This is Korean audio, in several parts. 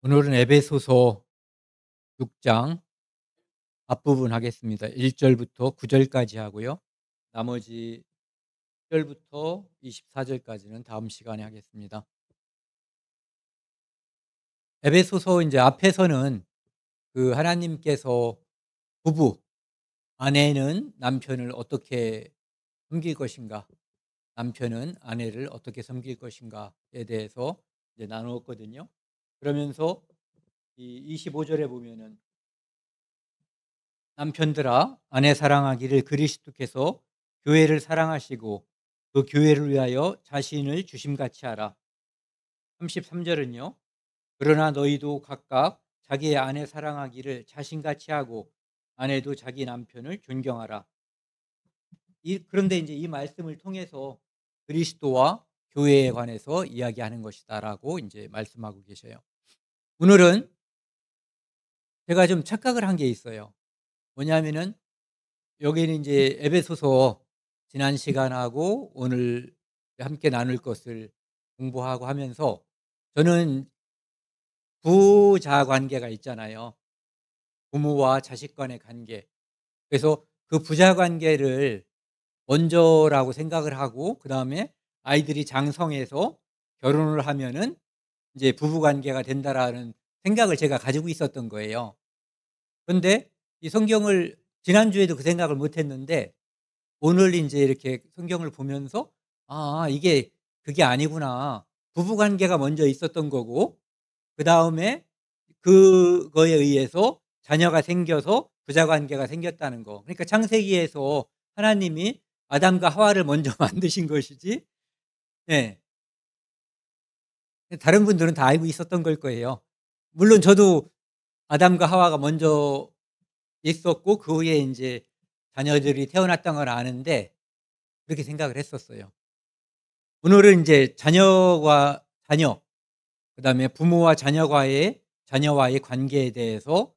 오늘은 에베소서 6장 앞부분 하겠습니다. 1 절부터 9 절까지 하고요. 나머지 10 절부터 24 절까지는 다음 시간에 하겠습니다. 에베소서 인제 앞에서는 하나님께서 부부, 아내는 남편을 어떻게 섬길 것인가, 남편은 아내를 어떻게 섬길 것인가에 대해서 이제 나누었거든요. 그러면서 이 25 절에 보면은 남편들아 아내 사랑하기를 그리스도께서 교회를 사랑하시고 그 교회를 위하여 자신을 주심같이 하라. 33 절은요. 그러나 너희도 각각 자기의 아내 사랑하기를 자신같이 하고 아내도 자기 남편을 존경하라. 그런데 이제 이 말씀을 통해서 그리스도와 교회에 관해서 이야기하는 것이다라고 이제 말씀하고 계셔요. 오늘은 제가 좀 착각을 한 게 있어요. 뭐냐면은 여기는 이제 에베소서 지난 시간하고 오늘 함께 나눌 것을 공부하고 하면서 저는 부자 관계가 있잖아요. 부모와 자식 간의 관계. 그래서 그 부자 관계를 먼저라고 생각을 하고 그다음에 아이들이 장성해서 결혼을 하면은 이제 부부 관계가 된다라는 생각을 제가 가지고 있었던 거예요. 그런데 이 성경을 지난주에도 그 생각을 못 했는데 오늘 인제 이렇게 성경을 보면서 '아 이게 그게 아니구나. 부부 관계가 먼저 있었던 거고 그다음에 그거에 의해서 자녀가 생겨서 부자 관계가 생겼다는 거.' 그러니까 창세기에서 하나님이 아담과 하와를 먼저 만드신 것이지 예. 다른 분들은 다 알고 있었던 걸 거예요. 물론 저도 아담과 하와가 먼저 있었고 그 후에 인제 자녀들이 태어났던 걸 아는데 그렇게 생각을 했었어요. 오늘은 인제 자녀와 자녀 그다음에 부모와 자녀와의 관계에 대해서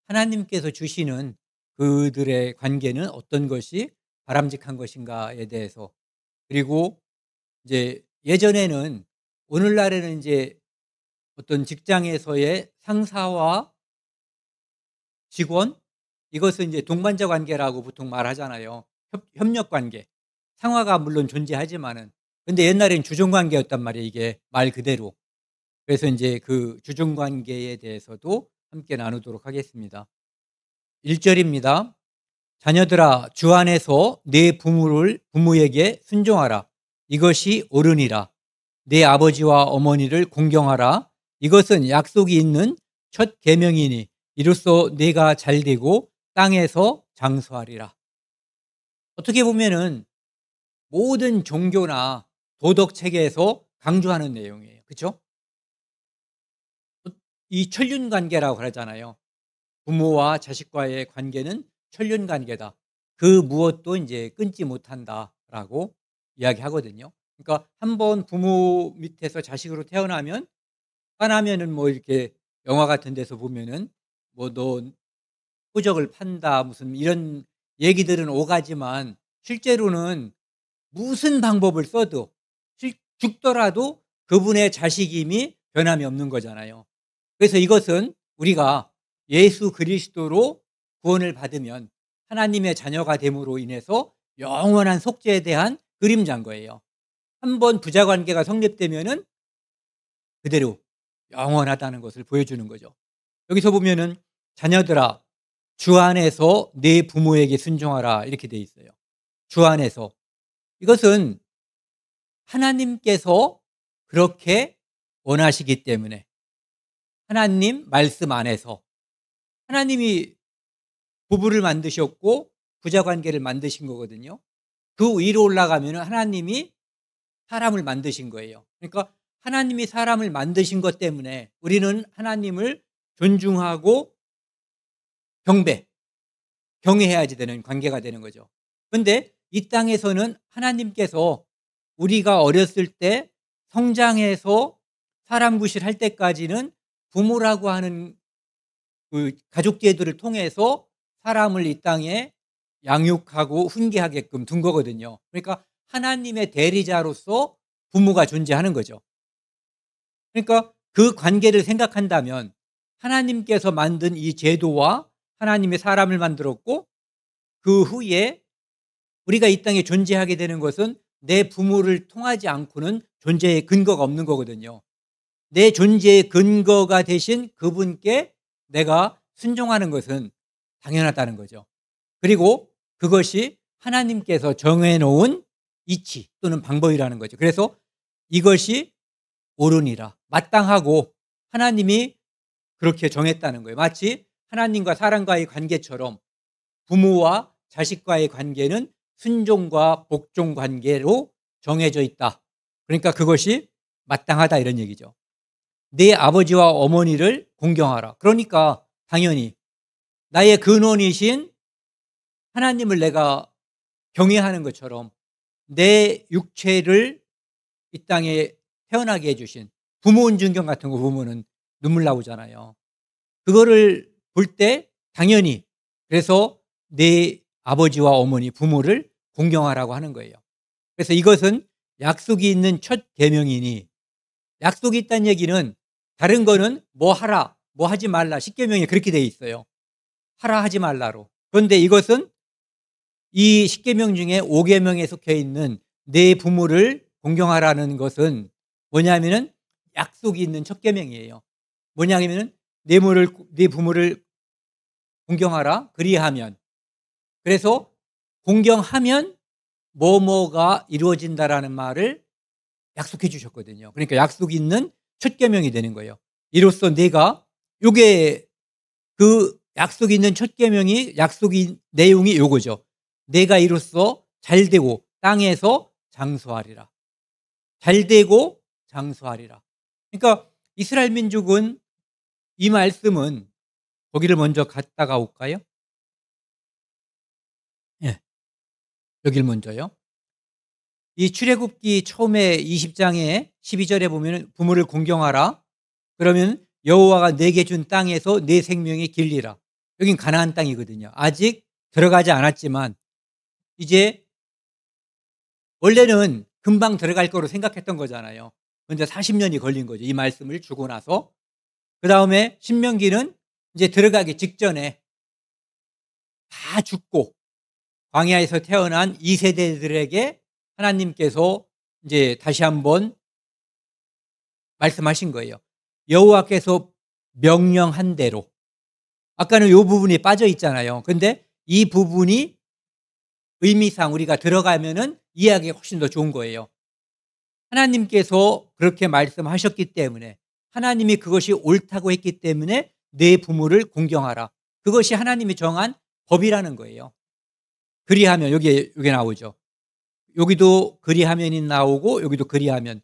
하나님께서 주시는 그들의 관계는 어떤 것이 바람직한 것인가에 대해서 그리고 이제 예전에는 오늘날에는 인제 어떤 직장에서의 상사와 직원 이것은 이제 동반자 관계라고 보통 말하잖아요. 협력 관계. 상하가 물론 존재하지만은 근데 옛날에는 주종 관계였단 말이에요 이게 말 그대로. 그래서 인제 그 주종 관계에 대해서도 함께 나누도록 하겠습니다. 1 절입니다. 자녀들아 주 안에서 내 부모에게 순종하라. 이것이 옳으니라. 내 아버지와 어머니를 공경하라. 이것은 약속이 있는 첫 계명이니 이로써 네가 잘되고 땅에서 장수하리라. 어떻게 보면은 모든 종교나 도덕 체계에서 강조하는 내용이에요. 그죠? 이 천륜 관계라고 그러잖아요. 부모와 자식과의 관계는 천륜 관계다. 그 무엇도 인제 끊지 못한다라고 이야기하거든요. 그러니까 한 번 부모 밑에서 자식으로 태어나면 화나면은 뭐 이렇게 영화 같은 데서 보면은 뭐 "너 호적을 판다." 무슨 이런 얘기들은 오가지만 실제로는 무슨 방법을 써도 죽더라도 그분의 자식임이 변함이 없는 거잖아요. 그래서 이것은 우리가 예수 그리스도로 구원을 받으면 하나님의 자녀가 됨으로 인해서 영원한 속죄에 대한 그림자인 거예요. 한 번 부자 관계가 성립되면은 그대로 영원하다는 것을 보여주는 거죠. 여기서 보면은 "자녀들아 주 안에서 네 부모에게 순종하라." 이렇게 돼 있어요. 주 안에서. 이것은 하나님께서 그렇게 원하시기 때문에 하나님 말씀 안에서 하나님이 부부를 만드셨고 부자 관계를 만드신 거거든요. 그 위로 올라가면은 하나님이 사람을 만드신 거예요. 그러니까 하나님이 사람을 만드신 것 때문에 우리는 하나님을 존중하고 경배, 경외해야지 되는 관계가 되는 거죠. 그런데 이 땅에서는 하나님께서 우리가 어렸을 때 성장해서 사람 구실할 때까지는 부모라고 하는 그 가족 제도를 통해서 사람을 이 땅에 양육하고 훈계하게끔 둔 거거든요. 그러니까 하나님의 대리자로서 부모가 존재하는 거죠. 그러니까 그 관계를 생각한다면 하나님께서 만든 이 제도와 하나님의 사람을 만들었고 그 후에 우리가 이 땅에 존재하게 되는 것은 내 부모를 통하지 않고는 존재의 근거가 없는 거거든요. 내 존재의 근거가 되신 그분께 내가 순종하는 것은 당연하다는 거죠. 그리고 그것이 하나님께서 정해놓은 이치 또는 방법이라는 거죠. 그래서 이것이 옳으니라, 마땅하고 하나님이 그렇게 정했다는 거예요. 마치 하나님과 사람과의 관계처럼 부모와 자식과의 관계는 순종과 복종 관계로 정해져 있다. 그러니까 그것이 마땅하다 이런 얘기죠. 내 아버지와 어머니를 공경하라. 그러니까 당연히 나의 근원이신 하나님을 내가 경외하는 것처럼 내 육체를 이 땅에 태어나게 해주신 부모 운준경 같은 거 보면은 눈물 나오잖아요. 그거를 볼 때 당연히 그래서 내 아버지와 어머니 부모를 공경하라고 하는 거예요. 그래서 이것은 약속이 있는 첫 계명이니, 약속이 있다는 얘기는 다른 거는 뭐 하라 뭐 하지 말라 십계명에 그렇게 되어 있어요. 하라 하지 말라로. 그런데 이것은 이 십계명 중에 5계명에 속해 있는 내 부모를 공경하라는 것은 뭐냐면은 약속이 있는 첫 계명이에요. 뭐냐면은 내 부모를 공경하라. 그리하면, 그래서 공경하면 뭐뭐가 이루어진다라는 말을 약속해 주셨거든요. 그러니까 약속이 있는 첫 계명이 되는 거예요. 이로써 내가 요게 그 약속이 있는 첫 계명이 약속이 내용이 요거죠. 내가 이로써 잘되고 땅에서 장수하리라. 잘되고 장수하리라. 그러니까 이스라엘 민족은 이 말씀은 거기를 먼저 갔다가 올까요? 예. 여길 먼저요. 이 출애굽기 처음에 20장에 12절에 보면 부모를 공경하라. 그러면 여호와가 내게 준 땅에서 내 생명이 길리라. 여긴 가나안 땅이거든요. 아직 들어가지 않았지만 이제 원래는 금방 들어갈 거로 생각했던 거잖아요. 그런데 40년이 걸린 거죠. 이 말씀을 주고 나서. 그다음에 신명기는 이제 들어가기 직전에 다 죽고 광야에서 태어난 2세대들에게 하나님께서 이제 다시 한번 말씀하신 거예요. 여호와께서 명령한 대로. 아까는 이 부분이 빠져 있잖아요. 그런데 이 부분이 의미상 우리가 들어가면은 이해하기가 훨씬 더 좋은 거예요. 하나님께서 그렇게 말씀하셨기 때문에, 하나님이 그것이 옳다고 했기 때문에 내 부모를 공경하라. 그것이 하나님이 정한 법이라는 거예요. 그리하면 여기 나오죠. 여기도 그리하면이 나오고 여기도 그리하면,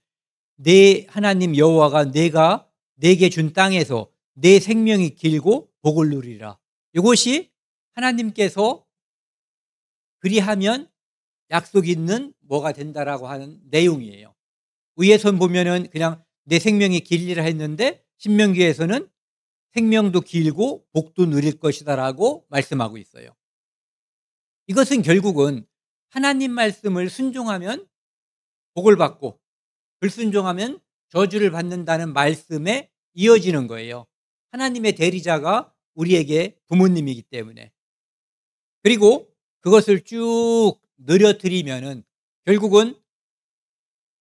내 하나님 여호와가 내가 내게 준 땅에서 내 생명이 길고 복을 누리라. 이것이 하나님께서 그리하면 약속 있는 뭐가 된다라고 하는 내용이에요. 위에선 보면은 그냥 내 생명이 길리라 했는데 신명기에서는 생명도 길고 복도 누릴 것이다라고 말씀하고 있어요. 이것은 결국은 하나님 말씀을 순종하면 복을 받고 불순종하면 저주를 받는다는 말씀에 이어지는 거예요. 하나님의 대리자가 우리에게 부모님이기 때문에. 그리고 그것을 쭉 늘어뜨리면은 결국은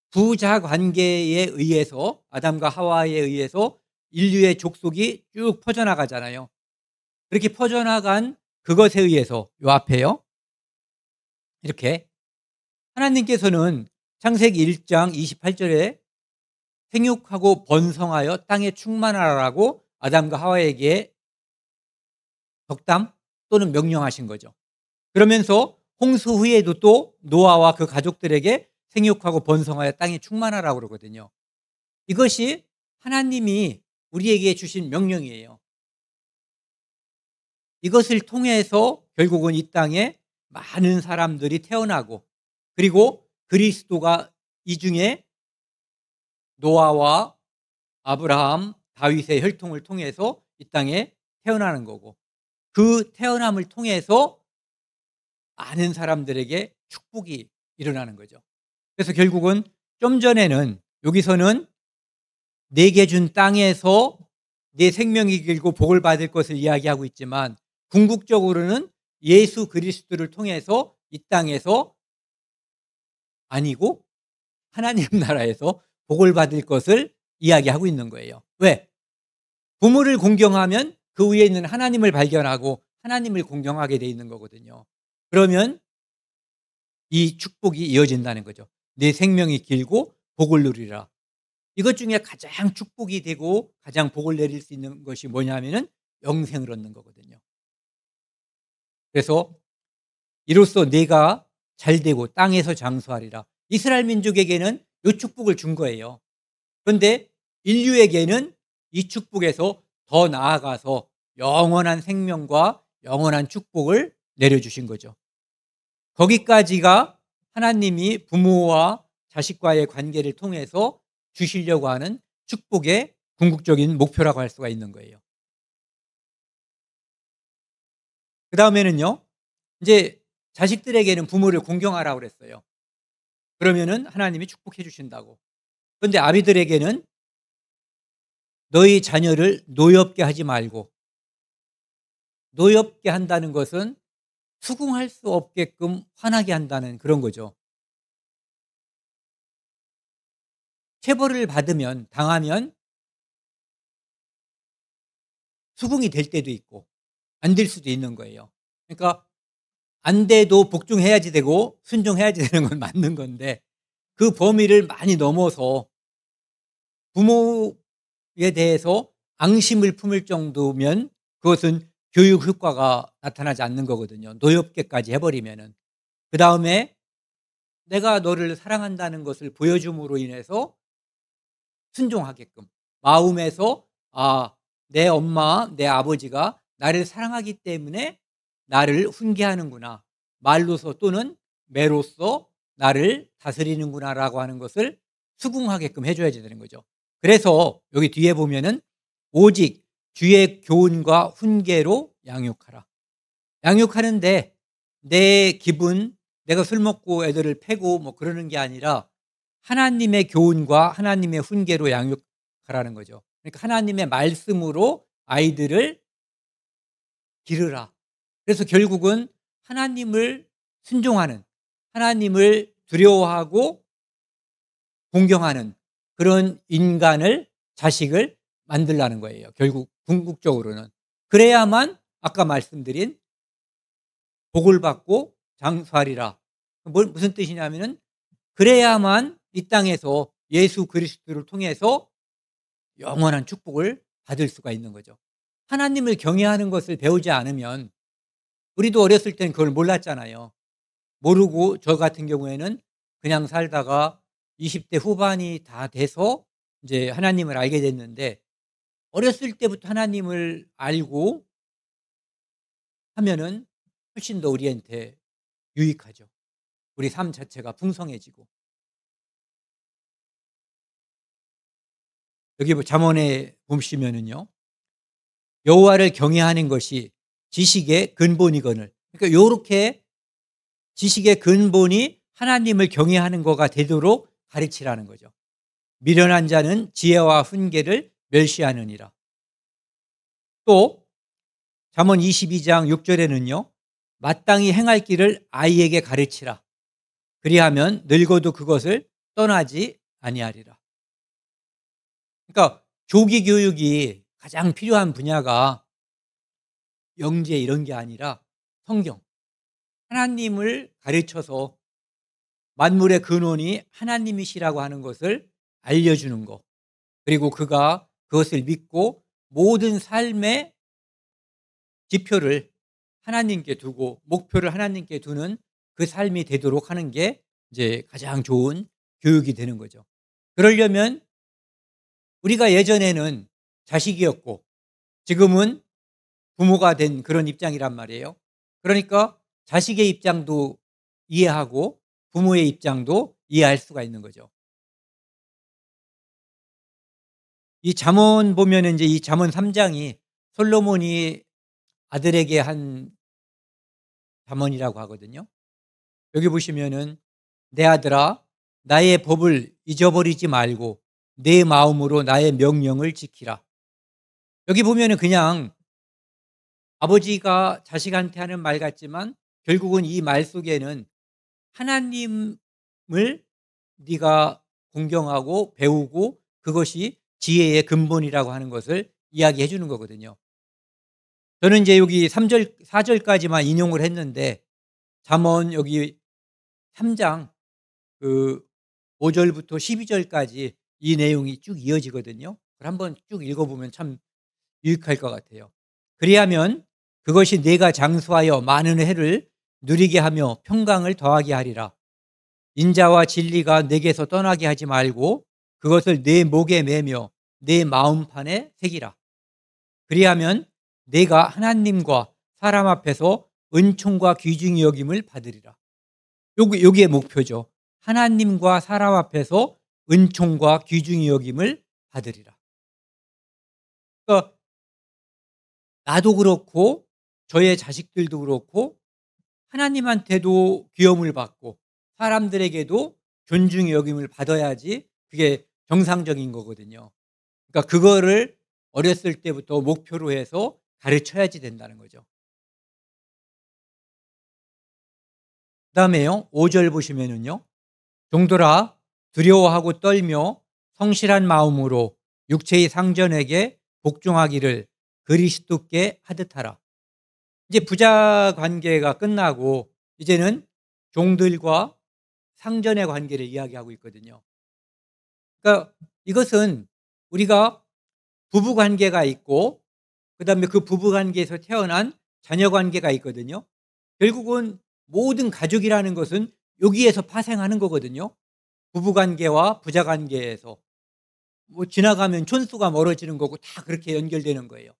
부자 관계에 의해서, 아담과 하와에 의해서 인류의 족속이 쭉 퍼져나가잖아요. 그렇게 퍼져나간 그것에 의해서 요 앞에요. 이렇게 하나님께서는 창세기 1장 28절에 생육하고 번성하여 땅에 충만하라고 아담과 하와에게 덕담 또는 명령하신 거죠. 그러면서 홍수 후에도 또 노아와 그 가족들에게 생육하고 번성하여 땅에 충만하라고 그러거든요. 이것이 하나님이 우리에게 주신 명령이에요. 이것을 통해서 결국은 이 땅에 많은 사람들이 태어나고, 그리고 그리스도가 이 중에 노아와 아브라함, 다윗의 혈통을 통해서 이 땅에 태어나는 거고, 그 태어남을 통해서 많은 사람들에게 축복이 일어나는 거죠. 그래서 결국은 좀 전에는 여기서는 내게 준 땅에서 내 생명이 길고 복을 받을 것을 이야기하고 있지만 궁극적으로는 예수 그리스도를 통해서 이 땅에서 아니고 하나님 나라에서 복을 받을 것을 이야기하고 있는 거예요. 왜? 부모를 공경하면 그 위에 있는 하나님을 발견하고 하나님을 공경하게 돼 있는 거거든요. 그러면 이 축복이 이어진다는 거죠. 내 생명이 길고 복을 누리라. 이것 중에 가장 축복이 되고 가장 복을 내릴 수 있는 것이 뭐냐면은 영생을 얻는 거거든요. 그래서 이로써 내가 잘되고 땅에서 장수하리라. 이스라엘 민족에게는 이 축복을 준 거예요. 그런데 인류에게는 이 축복에서 더 나아가서 영원한 생명과 영원한 축복을 내려주신 거죠. 거기까지가 하나님이 부모와 자식과의 관계를 통해서 주시려고 하는 축복의 궁극적인 목표라고 할 수가 있는 거예요. 그 다음에는요, 이제 자식들에게는 부모를 공경하라고 그랬어요. 그러면은 하나님이 축복해 주신다고. 그런데 아비들에게는 너희 자녀를 노엽게 하지 말고, 노엽게 한다는 것은 수긍할 수 없게끔 화나게 한다는 그런 거죠. 체벌을 받으면, 당하면 수긍이 될 때도 있고 안 될 수도 있는 거예요. 그러니까 안 돼도 복종해야지 되고 순종해야지 되는 건 맞는 건데 그 범위를 많이 넘어서 부모에 대해서 앙심을 품을 정도면 그것은 교육 효과가 나타나지 않는 거거든요. 노엽게까지 해버리면은. 그 다음에 내가 너를 사랑한다는 것을 보여줌으로 인해서 순종하게끔 마음에서 내 엄마, 내 아버지가 나를 사랑하기 때문에 나를 훈계하는구나. 말로서 또는 매로써 나를 다스리는구나라고 하는 것을 수긍하게끔 해줘야 되는 거죠. 그래서 여기 뒤에 보면은 오직 주의 교훈과 훈계로 양육하라. 양육하는데 내 기분, 내가 술 먹고 애들을 패고 뭐 그러는 게 아니라 하나님의 교훈과 하나님의 훈계로 양육하라는 거죠. 그러니까 하나님의 말씀으로 아이들을 기르라. 그래서 결국은 하나님을 순종하는, 하나님을 두려워하고 공경하는 그런 인간을, 자식을 만들라는 거예요. 결국 궁극적으로는. 그래야만 아까 말씀드린 복을 받고 장수하리라. 무슨 뜻이냐면은 그래야만 이 땅에서 예수 그리스도를 통해서 영원한 축복을 받을 수가 있는 거죠. 하나님을 경외하는 것을 배우지 않으면 우리도 어렸을 때는 그걸 몰랐잖아요. 모르고 저 같은 경우에는 그냥 살다가 20대 후반이 다 돼서 이제 하나님을 알게 됐는데 어렸을 때부터 하나님을 알고 하면은 훨씬 더 우리한테 유익하죠. 우리 삶 자체가 풍성해지고. 여기 잠언에 보시면은요. 여호와를 경외하는 것이 지식의 근본이거늘. 그러니까 요렇게 지식의 근본이 하나님을 경외하는 거가 되도록 가르치라는 거죠. 미련한 자는 지혜와 훈계를 멸시하느니라. 또 잠언 22장 6절에는요. 마땅히 행할 길을 아이에게 가르치라. 그리하면 늙어도 그것을 떠나지 아니하리라. 그러니까 조기 교육이 가장 필요한 분야가 영재 이런 게 아니라 성경, 하나님을 가르쳐서 만물의 근원이 하나님이시라고 하는 것을 알려주는 것, 그리고 그가 그것을 믿고 모든 삶의 지표를 하나님께 두고 목표를 하나님께 두는 그 삶이 되도록 하는 게 이제 가장 좋은 교육이 되는 거죠. 그러려면 우리가 예전에는 자식이었고 지금은 부모가 된 그런 입장이란 말이에요. 그러니까 자식의 입장도 이해하고 부모의 입장도 이해할 수가 있는 거죠. 이 잠언 보면 이제 이 잠언 3장이 솔로몬이 아들에게 한 잠언이라고 하거든요. 여기 보시면은 내 아들아 나의 법을 잊어버리지 말고 내 마음으로 나의 명령을 지키라. 여기 보면은 그냥 아버지가 자식한테 하는 말 같지만 결국은 이 말 속에는 하나님을 네가 공경하고 배우고 그것이 지혜의 근본이라고 하는 것을 이야기해 주는 거거든요. 저는 이제 여기 3 절 4 절까지만 인용을 했는데 잠언 여기 3장 그 5 절부터 12 절까지 이 내용이 쭉 이어지거든요. 그걸 한번 쭉 읽어 보면 참 유익할 것 같아요. 그리하면 그것이 내가 장수하여 많은 해를 누리게 하며 평강을 더하게 하리라. 인자와 진리가 내게서 떠나게 하지 말고 그것을 내 목에 매며 내 마음판에 새기라. 그리하면 내가 하나님과 사람 앞에서 은총과 귀중히 여김을 받으리라. 요게 목표죠. 하나님과 사람 앞에서 은총과 귀중히 여김을 받으리라. 그러니까 나도 그렇고 저의 자식들도 그렇고 하나님한테도 귀여움을 받고 사람들에게도 존중의 여김을 받아야지 그게 정상적인 거거든요. 그러니까 그거를 어렸을 때부터 목표로 해서 가르쳐야지 된다는 거죠. 그다음에요. 5절 보시면은요. 종들아 두려워하고 떨며 성실한 마음으로 육체의 상전에게 복종하기를 그리스도께 하듯 하라. 이제 부자 관계가 끝나고 이제는 종들과 상전의 관계를 이야기하고 있거든요. 그러니까 이것은 우리가 부부 관계가 있고 그다음에 그 부부 관계에서 태어난 자녀 관계가 있거든요. 결국은 모든 가족이라는 것은 여기에서 파생하는 거거든요. 부부 관계와 부자 관계에서 뭐 지나가면 촌수가 멀어지는 거고 다 그렇게 연결되는 거예요.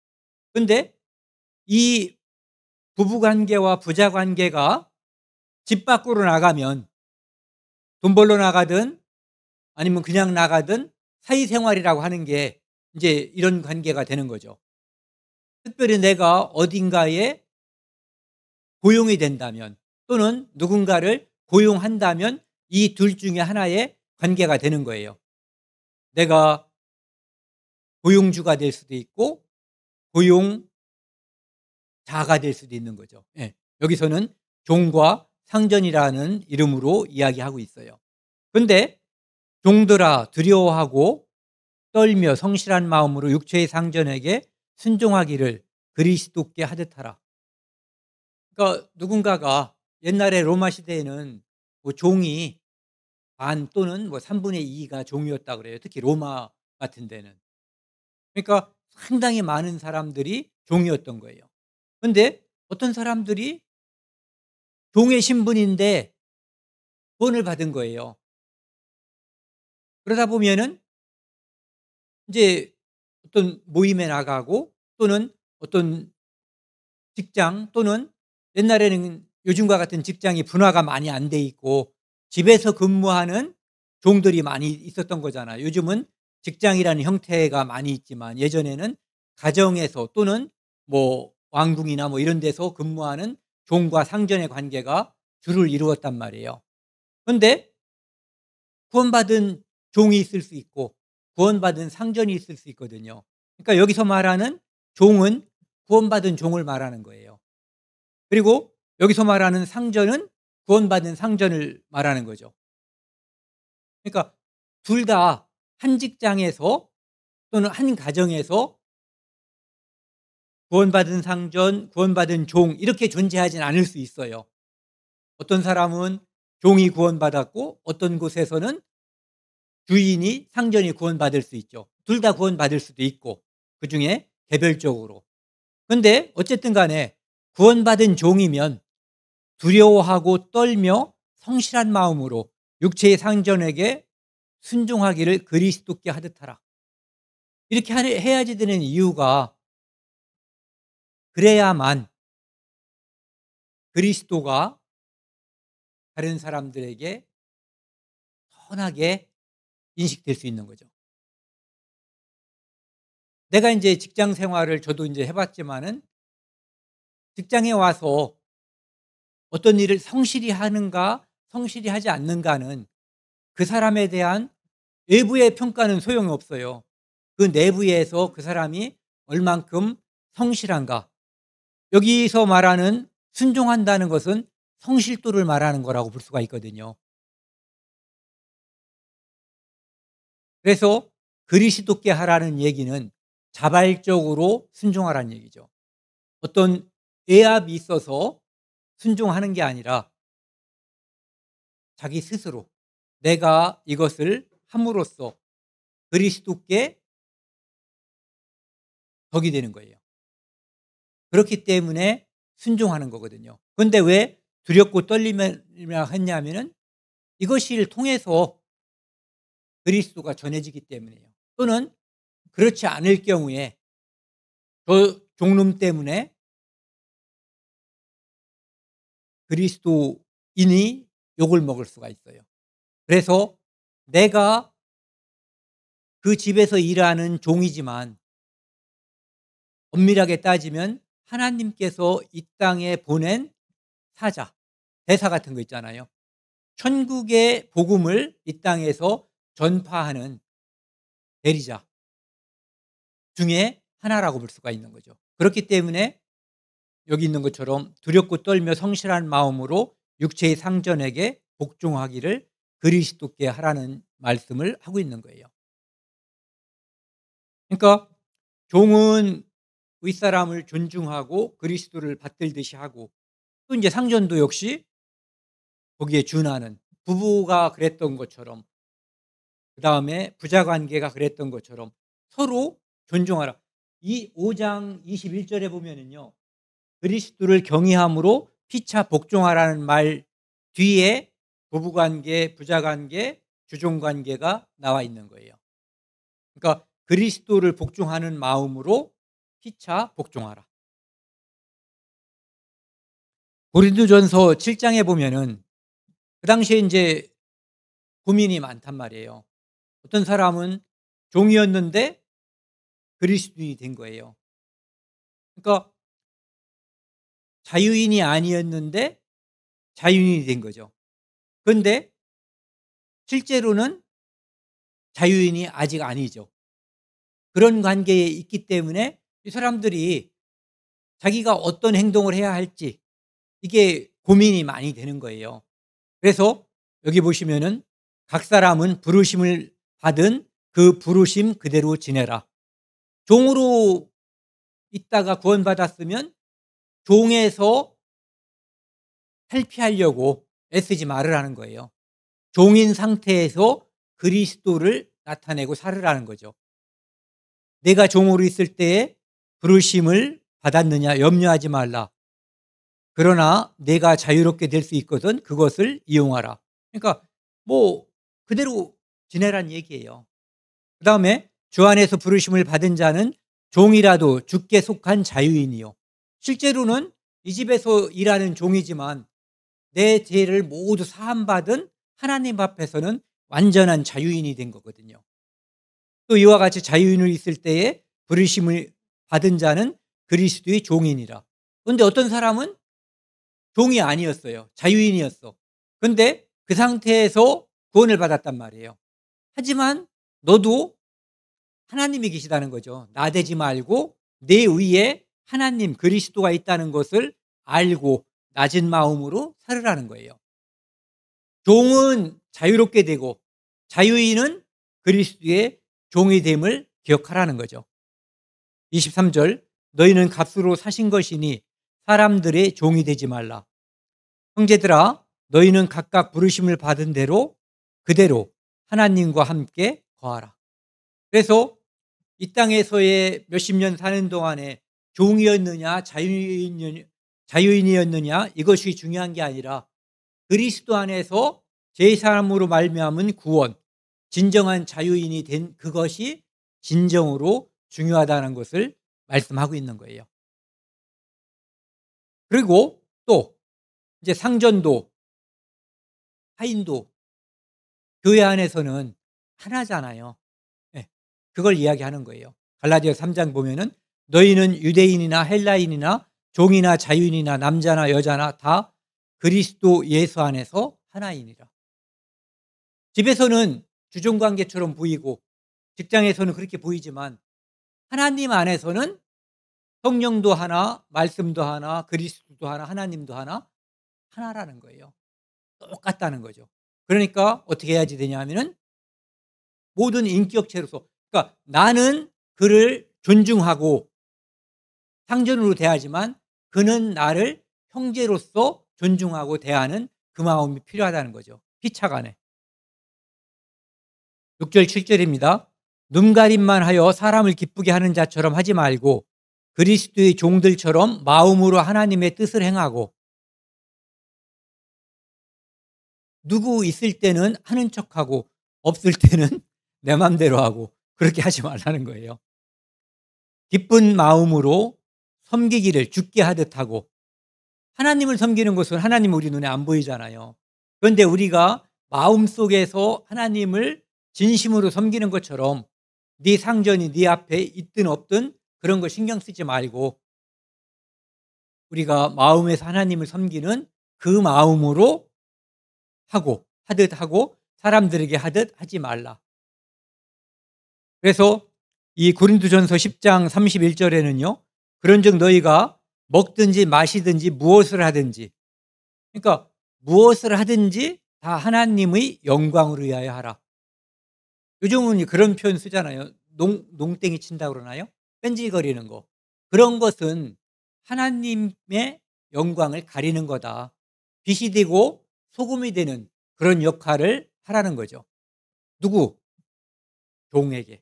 그런데 이 부부 관계와 부자 관계가 집 밖으로 나가면 돈 벌러 나가든 아니면 그냥 나가든 사회생활이라고 하는 게 이제 이런 관계가 되는 거죠. 특별히 내가 어딘가에 고용이 된다면 또는 누군가를 고용한다면 이 둘 중에 하나의 관계가 되는 거예요. 내가 고용주가 될 수도 있고 고용자가 될 수도 있는 거죠. 예. 여기서는 종과 상전이라는 이름으로 이야기하고 있어요. 그런데 종들아 두려워하고 떨며 성실한 마음으로 육체의 상전에게 순종하기를 그리스도께 하듯 하라. 그러니까 누군가가 옛날에 로마 시대에는 뭐 종이 반 또는 뭐 3분의 2가 종이었다 그래요. 특히 로마 같은 데는. 그러니까 상당히 많은 사람들이 종이었던 거예요. 그런데 어떤 사람들이 종의 신분인데 구원을 받은 거예요. 그러다 보면은 이제 어떤 모임에 나가고 또는 어떤 직장 또는 옛날에는 요즘과 같은 직장이 분화가 많이 안 돼 있고 집에서 근무하는 종들이 많이 있었던 거잖아요. 요즘은 직장이라는 형태가 많이 있지만 예전에는 가정에서 또는 뭐 왕궁이나 뭐 이런 데서 근무하는 종과 상전의 관계가 주를 이루었단 말이에요. 그런데 구원받은 종이 있을 수 있고 구원받은 상전이 있을 수 있거든요. 그러니까 여기서 말하는 종은 구원받은 종을 말하는 거예요. 그리고 여기서 말하는 상전은 구원받은 상전을 말하는 거죠. 그러니까 둘 다 한 직장에서 또는 한 가정에서 구원받은 상전, 구원받은 종 이렇게 존재하지는 않을 수 있어요. 어떤 사람은 종이 구원받았고 어떤 곳에서는 주인이 상전이 구원받을 수 있죠. 둘 다 구원받을 수도 있고 그중에 개별적으로. 그런데 어쨌든 간에 구원받은 종이면 두려워하고 떨며 성실한 마음으로 육체의 상전에게 순종하기를 그리스도께 하듯 하라. 이렇게 해야지 되는 이유가 그래야만 그리스도가 다른 사람들에게 선하게 인식될 수 있는 거죠. 내가 이제 직장 생활을 저도 이제 해봤지만은 직장에 와서 어떤 일을 성실히 하는가, 성실히 하지 않는가는 그 사람에 대한 외부의 평가는 소용이 없어요. 그 내부에서 그 사람이 얼만큼 성실한가. 여기서 말하는 순종한다는 것은 성실도를 말하는 거라고 볼 수가 있거든요. 그래서 그리스도께 하라는 얘기는 자발적으로 순종하라는 얘기죠. 어떤 외압이 있어서 순종하는 게 아니라 자기 스스로 내가 이것을 함으로써 그리스도께 덕이 되는 거예요. 그렇기 때문에 순종하는 거거든요. 그런데 왜 두렵고 떨리며 했냐면은 이것을 통해서 그리스도가 전해지기 때문이에요. 또는 그렇지 않을 경우에 저 종놈 때문에 그리스도인이 욕을 먹을 수가 있어요. 그래서 내가 그 집에서 일하는 종이지만 엄밀하게 따지면 하나님께서 이 땅에 보낸 사자, 대사 같은 거 있잖아요. 천국의 복음을 이 땅에서 전파하는 대리자 중에 하나라고 볼 수가 있는 거죠. 그렇기 때문에 여기 있는 것처럼 두렵고 떨며 성실한 마음으로 육체의 상전에게 복종하기를 그리스도께 하라는 말씀을 하고 있는 거예요. 그러니까 종은 윗사람을 존중하고 그리스도를 받들듯이 하고, 또 이제 상전도 역시 거기에 준하는, 부부가 그랬던 것처럼, 그다음에 부자 관계가 그랬던 것처럼 서로 존중하라. 이 5장 21절에 보면은요. 그리스도를 경외함으로 피차 복종하라는 말 뒤에 부부 관계, 부자 관계, 주종 관계가 나와 있는 거예요. 그러니까 그리스도를 복종하는 마음으로 피차 복종하라. 고린도전서 7장에 보면은 그 당시에 이제 고민이 많단 말이에요. 어떤 사람은 종이었는데 그리스도인이 된 거예요. 그러니까 자유인이 아니었는데 자유인이 된 거죠. 그런데 실제로는 자유인이 아직 아니죠. 그런 관계에 있기 때문에 이 사람들이 자기가 어떤 행동을 해야 할지 이게 고민이 많이 되는 거예요. 그래서 여기 보시면은 각 사람은 부르심을 받은 그 부르심 그대로 지내라. 종으로 있다가 구원받았으면 종에서 탈피하려고 애쓰지 말으라는 거예요. 종인 상태에서 그리스도를 나타내고 살으라는 거죠. 내가 종으로 있을 때에 부르심을 받았느냐 염려하지 말라. 그러나 내가 자유롭게 될 수 있거든 그것을 이용하라. 그러니까 뭐 그대로 지내란 얘기예요. 그다음에 주 안에서 부르심을 받은 자는 종이라도 주께 속한 자유인이요. 실제로는 이 집에서 일하는 종이지만 내 죄를 모두 사함받은 하나님 앞에서는 완전한 자유인이 된 거거든요. 또 이와 같이 자유인으로 있을 때에 부르심을 받은 자는 그리스도의 종이니라. 그런데 어떤 사람은 종이 아니었어요. 자유인이었어. 그런데 그 상태에서 구원을 받았단 말이에요. 하지만 너도 하나님이 계시다는 거죠. 나대지 말고 내 위에 하나님 그리스도가 있다는 것을 알고 낮은 마음으로 살으라는 거예요. 종은 자유롭게 되고 자유인은 그리스도의 종이 됨을 기억하라는 거죠. 23절 너희는 값으로 사신 것이니 사람들의 종이 되지 말라. 형제들아 너희는 각각 부르심을 받은 대로 그대로 하나님과 함께 거하라. 그래서 이 땅에서의 몇십 년 사는 동안에 종이었느냐 자유인이었느냐 이것이 중요한 게 아니라 그리스도 안에서 제3으로 말미암은 구원, 진정한 자유인이 된 그것이 진정으로 중요하다는 것을 말씀하고 있는 거예요. 그리고 또 이제 상전도 하인도 교회 안에서는 하나잖아요. 네, 그걸 이야기하는 거예요. 갈라디아 3장 보면은 너희는 유대인이나 헬라인이나 종이나 자유인이나 남자나 여자나 다 그리스도 예수 안에서 하나이니라. 집에서는 주종관계처럼 보이고 직장에서는 그렇게 보이지만 하나님 안에서는 성령도 하나, 말씀도 하나, 그리스도도 하나, 하나님도 하나, 하나라는 거예요. 똑같다는 거죠. 그러니까 어떻게 해야지 되냐 하면은 모든 인격체로서, 그러니까 나는 그를 존중하고 상전으로 대하지만 그는 나를 형제로서 존중하고 대하는 그 마음이 필요하다는 거죠. 피차간에. 6절 7절입니다. 눈가림만 하여 사람을 기쁘게 하는 자처럼 하지 말고 그리스도의 종들처럼 마음으로 하나님의 뜻을 행하고, 누구 있을 때는 하는 척하고 없을 때는 내 맘대로 하고 그렇게 하지 말라는 거예요. 기쁜 마음으로 섬기기를 주께 하듯 하고, 하나님을 섬기는 것은 하나님 우리 눈에 안 보이잖아요. 그런데 우리가 마음속에서 하나님을 진심으로 섬기는 것처럼 네 상전이 네 앞에 있든 없든 그런 거 신경 쓰지 말고 우리가 마음에서 하나님을 섬기는 그 마음으로 하고 하듯 하고 사람들에게 하듯 하지 말라. 그래서 이 고린도전서 10장 31절에는요. 그런즉 너희가 먹든지 마시든지 무엇을 하든지, 그러니까 무엇을 하든지 다 하나님의 영광을 위하여 하라. 요즘은 그런 표현 쓰잖아요. 농땡이 친다고 그러나요? 뺀질거리는 거. 그런 것은 하나님의 영광을 가리는 거다. 빛이 되고 소금이 되는 그런 역할을 하라는 거죠. 누구? 종에게.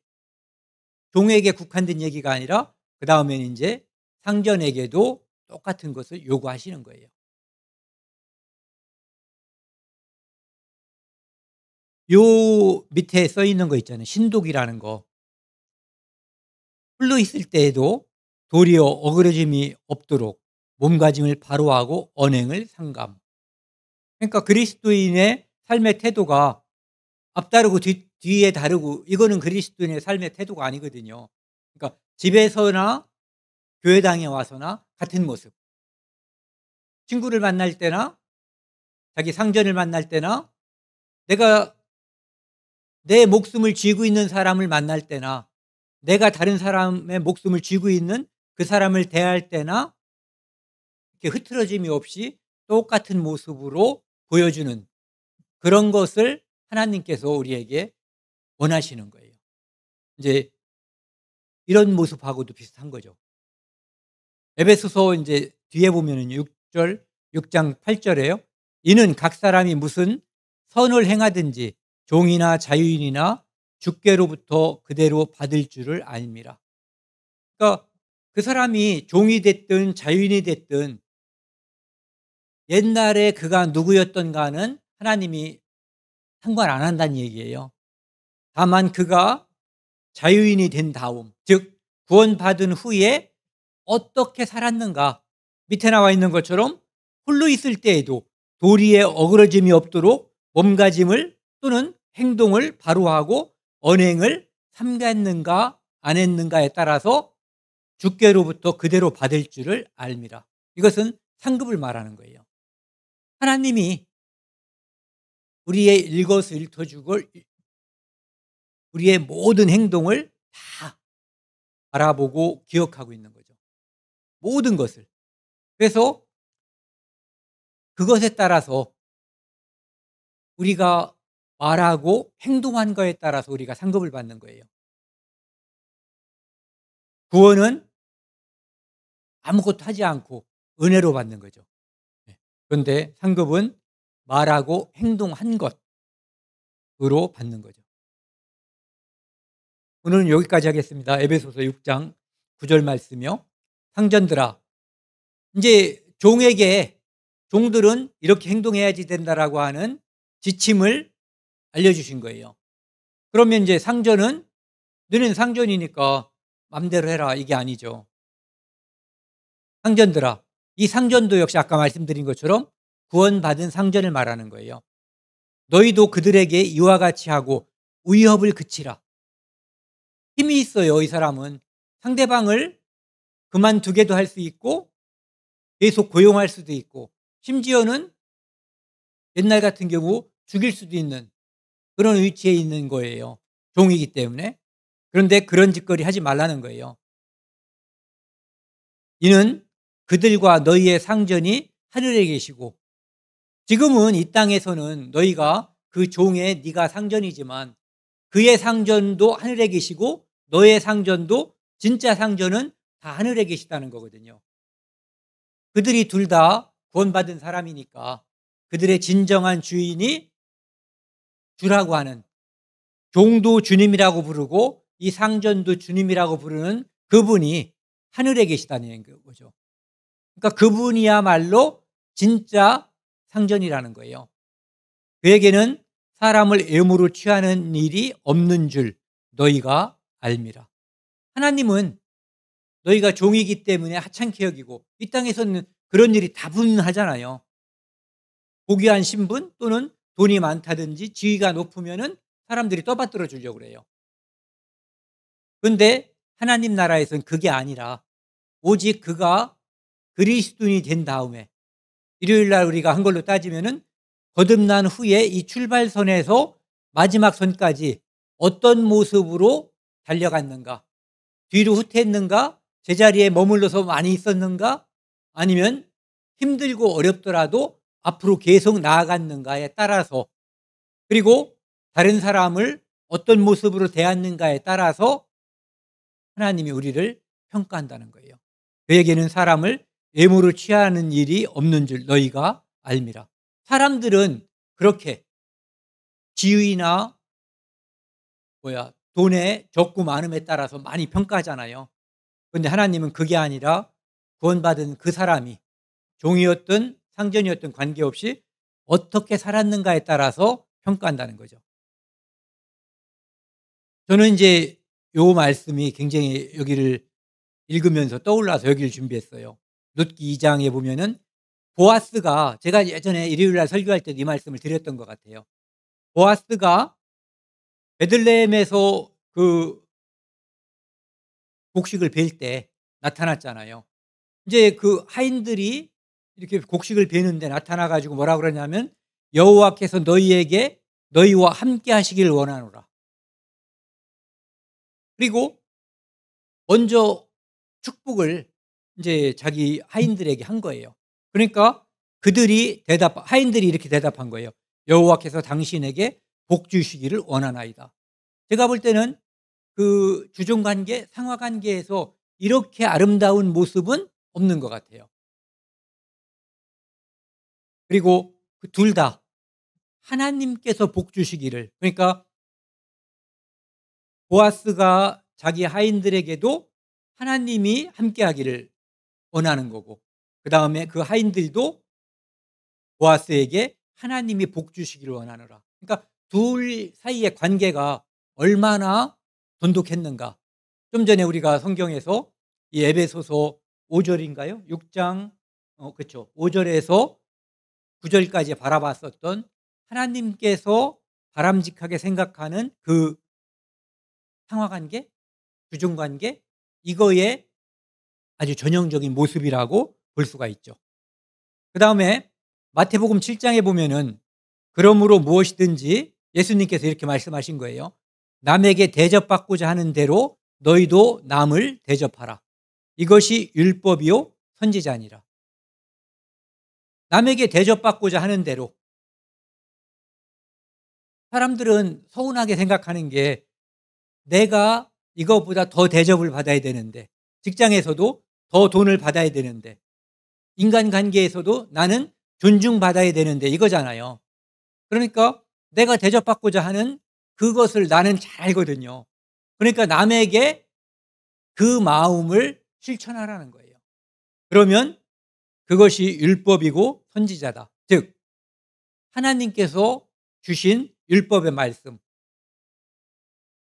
종에게 국한된 얘기가 아니라 그 다음엔 이제 상전에게도 똑같은 것을 요구하시는 거예요. 요 밑에 써 있는 거 있잖아요. 신독이라는 거. 홀로 있을 때에도 도리어 어그러짐이 없도록 몸가짐을 바로 하고 언행을 상감. 그러니까 그리스도인의 삶의 태도가 앞다르고 뒤에 다르고, 이거는 그리스도인의 삶의 태도가 아니거든요. 그러니까 집에서나 교회당에 와서나 같은 모습. 친구를 만날 때나 자기 상전을 만날 때나 내가 내 목숨을 쥐고 있는 사람을 만날 때나 내가 다른 사람의 목숨을 쥐고 있는 그 사람을 대할 때나 이렇게 흐트러짐이 없이 똑같은 모습으로 보여주는 그런 것을 하나님께서 우리에게 원하시는 거예요. 이제 이런 모습하고도 비슷한 거죠. 에베소서 이제 뒤에 보면은 6장 8절에요. 이는 각 사람이 무슨 선을 행하든지 종이나 자유인이나 주께로부터 그대로 받을 줄을 아닙니다. 그러니까 그 사람이 종이 됐든 자유인이 됐든 옛날에 그가 누구였던가는 하나님이 상관 안 한다는 얘기예요. 다만 그가 자유인이 된 다음, 즉 구원받은 후에 어떻게 살았는가, 밑에 나와 있는 것처럼 홀로 있을 때에도 도리에 어그러짐이 없도록 몸가짐을 또는 행동을 바로 하고 언행을 삼갔는가 안 했는가에 따라서 주께로부터 그대로 받을 줄을 압니다. 이것은 상급을 말하는 거예요. 하나님이 우리의 일거수일투족을, 우리의 모든 행동을 다 바라보고 기억하고 있는 거죠. 모든 것을. 그래서 그것에 따라서 우리가 말하고 행동한 거에 따라서 우리가 상급을 받는 거예요. 구원은 아무것도 하지 않고 은혜로 받는 거죠. 그런데 상급은 말하고 행동한 것으로 받는 거죠. 오늘은 여기까지 하겠습니다. 에베소서 6장 9절 말씀이요. 상전들아, 이제 종들은 이렇게 행동해야지 된다라고 하는 지침을 알려주신 거예요. 그러면 이제 상전은 너는 상전이니까 맘대로 해라, 이게 아니죠. 상전들아, 이 상전도 역시 아까 말씀드린 것처럼 구원받은 상전을 말하는 거예요. 너희도 그들에게 이와 같이 하고 위협을 그치라. 힘이 있어요. 이 사람은 상대방을 그만두게도 할 수 있고 계속 고용할 수도 있고 심지어는 옛날 같은 경우 죽일 수도 있는 그런 위치에 있는 거예요. 종이기 때문에. 그런데 그런 짓거리 하지 말라는 거예요. 이는 그들과 너희의 상전이 하늘에 계시고, 지금은 이 땅에서는 너희가 그 종의 네가 상전이지만 그의 상전도 하늘에 계시고 너의 상전도, 진짜 상전은 다 하늘에 계시다는 거거든요. 그들이 둘 다 구원받은 사람이니까 그들의 진정한 주인이 주라고 하는, 종도 주님이라고 부르고 이 상전도 주님이라고 부르는 그분이 하늘에 계시다는 거죠. 그러니까 그분이야말로 진짜 상전이라는 거예요. 그에게는 사람을 애무로 취하는 일이 없는 줄 너희가 알미라. 하나님은 너희가 종이기 때문에 하찮게 여기고, 이 땅에서는 그런 일이 다분하잖아요. 고귀한 신분 또는 돈이 많다든지 지위가 높으면은 사람들이 떠받들어 주려고 그래요. 그런데 하나님 나라에서는 그게 아니라 오직 그가 그리스도인이 된 다음에, 일요일 날 우리가 한 걸로 따지면은 거듭난 후에 이 출발선에서 마지막 선까지 어떤 모습으로 달려갔는가, 뒤로 후퇴했는가, 제자리에 머물러서 많이 있었는가, 아니면 힘들고 어렵더라도 앞으로 계속 나아갔는가에 따라서, 그리고 다른 사람을 어떤 모습으로 대했는가에 따라서 하나님이 우리를 평가한다는 거예요. 그에게는 사람을 애무로 취하는 일이 없는 줄 너희가 알미라. 사람들은 그렇게 지위나 돈의 적고 많음에 따라서 많이 평가하잖아요. 그런데 하나님은 그게 아니라 구원받은 그 사람이 종이었든 상전이었든 관계없이 어떻게 살았는가에 따라서 평가한다는 거죠. 저는 이제 요 말씀이 굉장히 여기를 읽으면서 떠올라서 여기를 준비했어요. 룻기 2장에 보면은 보아스가, 제가 예전에 일요일 날 설교할 때 이 말씀을 드렸던 것 같아요. 보아스가 베들레헴에서 그 곡식을 벨 때 나타났잖아요. 이제 그 하인들이 이렇게 곡식을 베는데 나타나 가지고 뭐라 그러냐면 여호와께서 너희에게 너희와 함께 하시길 원하노라. 그리고 먼저 축복을 이제 자기 하인들에게 한 거예요. 그러니까 하인들이 이렇게 대답한 거예요. 여호와께서 당신에게 복 주시기를 원하나이다. 제가 볼 때는 그 주종관계, 상하관계에서 이렇게 아름다운 모습은 없는 것 같아요. 그리고 그 둘 다 하나님께서 복 주시기를, 그러니까 보아스가 자기 하인들에게도 하나님이 함께하기를 원하는 거고, 그 다음에 그 하인들도 보아스에게 하나님이 복 주시기를 원하노라. 그러니까 둘 사이의 관계가 얼마나 돈독했는가. 좀 전에 우리가 성경에서 이 에베소서 5절인가요? 6장, 그렇죠. 5절에서 9절까지 바라봤었던 하나님께서 바람직하게 생각하는 그 상하관계, 주종관계, 이거의 아주 전형적인 모습이라고 볼 수가 있죠. 그 다음에 마태복음 7장에 보면은 그러므로 무엇이든지 예수님께서 이렇게 말씀하신 거예요. 남에게 대접받고자 하는 대로 너희도 남을 대접하라. 이것이 율법이요 선지자니라. 남에게 대접받고자 하는 대로. 사람들은 서운하게 생각하는 게 내가 이것보다 더 대접을 받아야 되는데, 직장에서도 더 돈을 받아야 되는데, 인간관계에서도 나는 존중받아야 되는데 이거잖아요. 그러니까 내가 대접받고자 하는 그것을 나는 잘 알거든요. 그러니까 남에게 그 마음을 실천하라는 거예요. 그러면 그것이 율법이고 선지자다. 즉 하나님께서 주신 율법의 말씀,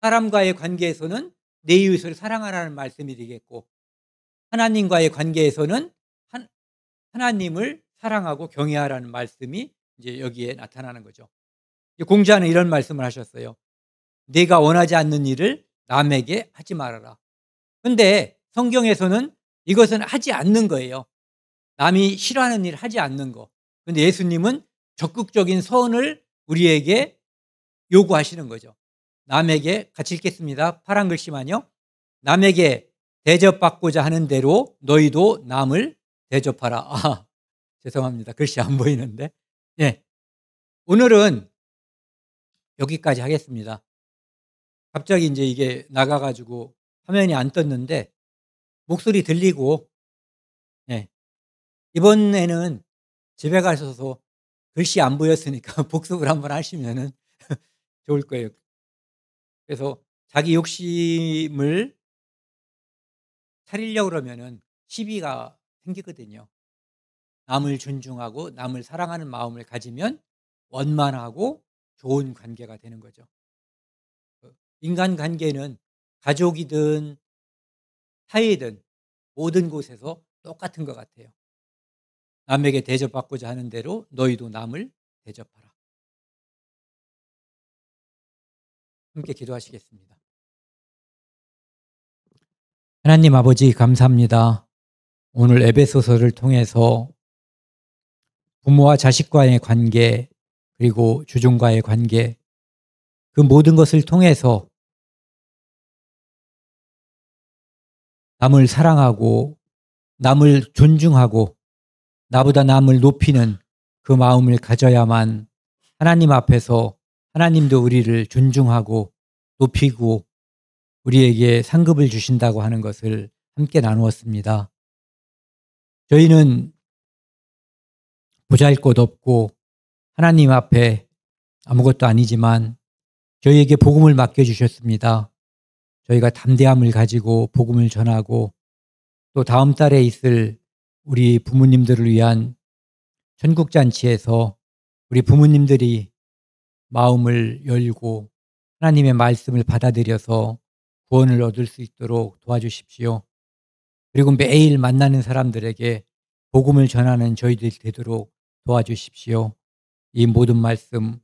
사람과의 관계에서는 내 이웃을 사랑하라는 말씀이 되겠고, 하나님과의 관계에서는 하나님을 사랑하고 경외하라는 말씀이 이제 여기에 나타나는 거죠. 공자는 이런 말씀을 하셨어요. 내가 원하지 않는 일을 남에게 하지 말아라. 그런데 성경에서는 이것은 하지 않는 거예요. 남이 싫어하는 일을 하지 않는 거. 그런데 예수님은 적극적인 선을 우리에게 요구하시는 거죠. 남에게 같이 읽겠습니다. 파란 글씨만요. 남에게 대접받고자 하는 대로 너희도 남을 대접하라. 아, 죄송합니다. 글씨 안 보이는데. 예. 오늘은 여기까지 하겠습니다. 갑자기 이제 이게 나가가지고 화면이 안 떴는데 목소리 들리고, 예. 이번에는 집에 가셔서 글씨 안 보였으니까 복습을 한번 하시면은 좋을 거예요. 그래서 자기 욕심을 차리려고 그러면은 시비가 생기거든요. 남을 존중하고 남을 사랑하는 마음을 가지면 원만하고 좋은 관계가 되는 거죠. 인간 관계는 가족이든 사이든 모든 곳에서 똑같은 것 같아요. 남에게 대접받고자 하는 대로 너희도 남을 대접하라. 함께 기도하시겠습니다. 하나님 아버지 감사합니다. 오늘 에베소서를 통해서 부모와 자식과의 관계, 그리고 주종과의 관계, 그 모든 것을 통해서 남을 사랑하고 남을 존중하고 나보다 남을 높이는 그 마음을 가져야만 하나님 앞에서 하나님도 우리를 존중하고 높이고 우리에게 상급을 주신다고 하는 것을 함께 나누었습니다. 저희는 보잘것없고 하나님 앞에 아무것도 아니지만 저희에게 복음을 맡겨주셨습니다. 저희가 담대함을 가지고 복음을 전하고 또 다음 달에 있을 우리 부모님들을 위한 천국잔치에서 우리 부모님들이 마음을 열고 하나님의 말씀을 받아들여서 구원을 얻을 수 있도록 도와주십시오. 그리고 매일 만나는 사람들에게 복음을 전하는 저희들이 되도록 도와주십시오. 이 모든 말씀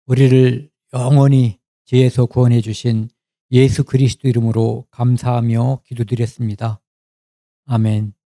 우리를 영원히 죄에서 구원해 주신 예수 그리스도 이름으로 감사하며 기도드렸습니다. 아멘.